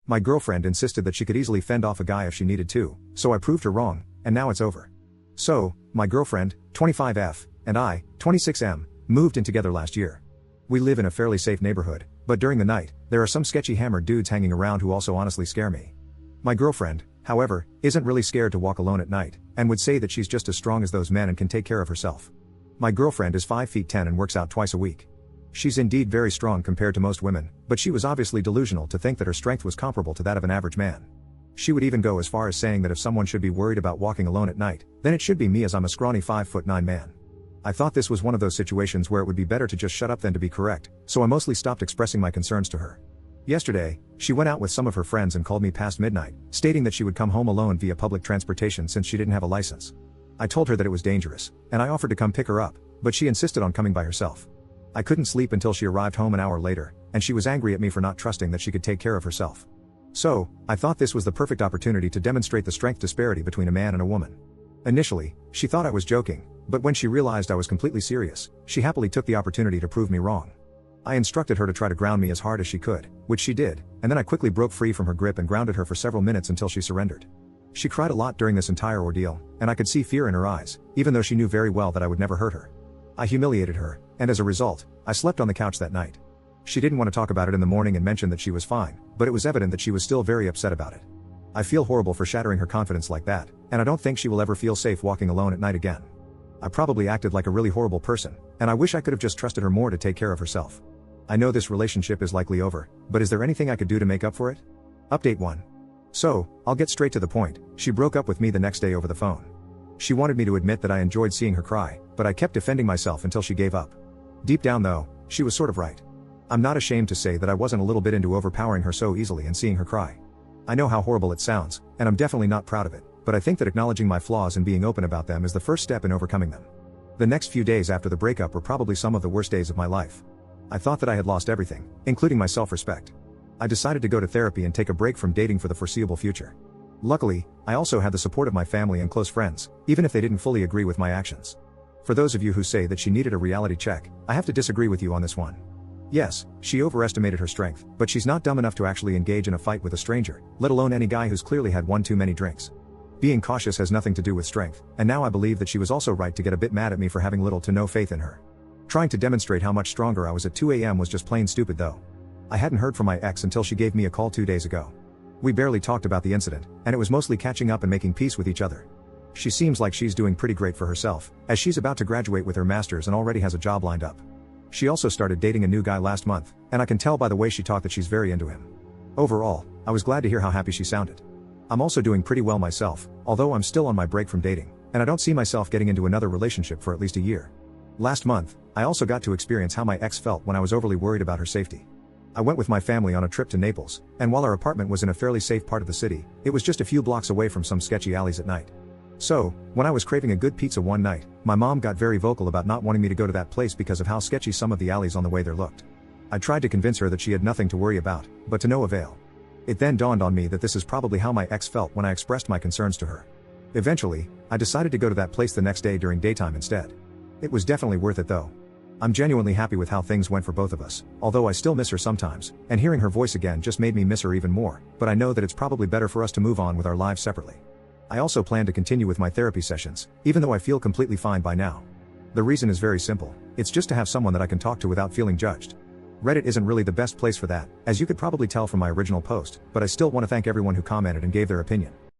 My girlfriend insisted that she could easily fend off a guy if she needed to, so I proved her wrong, and now it's over. So, my girlfriend, 25F, and I, 26M, moved in together last year. We live in a fairly safe neighborhood, but during the night, there are some sketchy hammered dudes hanging around who also honestly scare me. My girlfriend, however, isn't really scared to walk alone at night, and would say that she's just as strong as those men and can take care of herself. My girlfriend is 5 feet 10 and works out twice a week. She's indeed very strong compared to most women, but she was obviously delusional to think that her strength was comparable to that of an average man. She would even go as far as saying that if someone should be worried about walking alone at night, then it should be me, as I'm a scrawny 5'9" man. I thought this was one of those situations where it would be better to just shut up than to be correct, so I mostly stopped expressing my concerns to her. Yesterday, she went out with some of her friends and called me past midnight, stating that she would come home alone via public transportation since she didn't have a license. I told her that it was dangerous, and I offered to come pick her up, but she insisted on coming by herself. I couldn't sleep until she arrived home an hour later, and she was angry at me for not trusting that she could take care of herself. So, I thought this was the perfect opportunity to demonstrate the strength disparity between a man and a woman. Initially, she thought I was joking, but when she realized I was completely serious, she happily took the opportunity to prove me wrong. I instructed her to try to ground me as hard as she could, which she did, and then I quickly broke free from her grip and grounded her for several minutes until she surrendered. She cried a lot during this entire ordeal, and I could see fear in her eyes, even though she knew very well that I would never hurt her. I humiliated her, and as a result, I slept on the couch that night. She didn't want to talk about it in the morning and mentioned that she was fine, but it was evident that she was still very upset about it. I feel horrible for shattering her confidence like that, and I don't think she will ever feel safe walking alone at night again. I probably acted like a really horrible person, and I wish I could have just trusted her more to take care of herself. I know this relationship is likely over, but is there anything I could do to make up for it? Update 1. So, I'll get straight to the point. She broke up with me the next day over the phone. She wanted me to admit that I enjoyed seeing her cry, but I kept defending myself until she gave up. Deep down though, she was sort of right. I'm not ashamed to say that I wasn't a little bit into overpowering her so easily and seeing her cry. I know how horrible it sounds, and I'm definitely not proud of it, but I think that acknowledging my flaws and being open about them is the first step in overcoming them. The next few days after the breakup were probably some of the worst days of my life. I thought that I had lost everything, including my self-respect. I decided to go to therapy and take a break from dating for the foreseeable future. Luckily, I also had the support of my family and close friends, even if they didn't fully agree with my actions. For those of you who say that she needed a reality check, I have to disagree with you on this one. Yes, she overestimated her strength, but she's not dumb enough to actually engage in a fight with a stranger, let alone any guy who's clearly had one too many drinks. Being cautious has nothing to do with strength, and now I believe that she was also right to get a bit mad at me for having little to no faith in her. Trying to demonstrate how much stronger I was at 2 a.m. was just plain stupid though. I hadn't heard from my ex until she gave me a call 2 days ago. We barely talked about the incident, and it was mostly catching up and making peace with each other. She seems like she's doing pretty great for herself, as she's about to graduate with her master's and already has a job lined up. She also started dating a new guy last month, and I can tell by the way she talked that she's very into him. Overall, I was glad to hear how happy she sounded. I'm also doing pretty well myself, although I'm still on my break from dating, and I don't see myself getting into another relationship for at least a year. Last month, I also got to experience how my ex felt when I was overly worried about her safety. I went with my family on a trip to Naples, and while our apartment was in a fairly safe part of the city, it was just a few blocks away from some sketchy alleys at night. So, when I was craving a good pizza one night, my mom got very vocal about not wanting me to go to that place because of how sketchy some of the alleys on the way there looked. I tried to convince her that she had nothing to worry about, but to no avail. It then dawned on me that this is probably how my ex felt when I expressed my concerns to her. Eventually, I decided to go to that place the next day during daytime instead. It was definitely worth it though. I'm genuinely happy with how things went for both of us, although I still miss her sometimes, and hearing her voice again just made me miss her even more, but I know that it's probably better for us to move on with our lives separately. I also plan to continue with my therapy sessions, even though I feel completely fine by now. The reason is very simple, it's just to have someone that I can talk to without feeling judged. Reddit isn't really the best place for that, as you could probably tell from my original post, but I still want to thank everyone who commented and gave their opinion.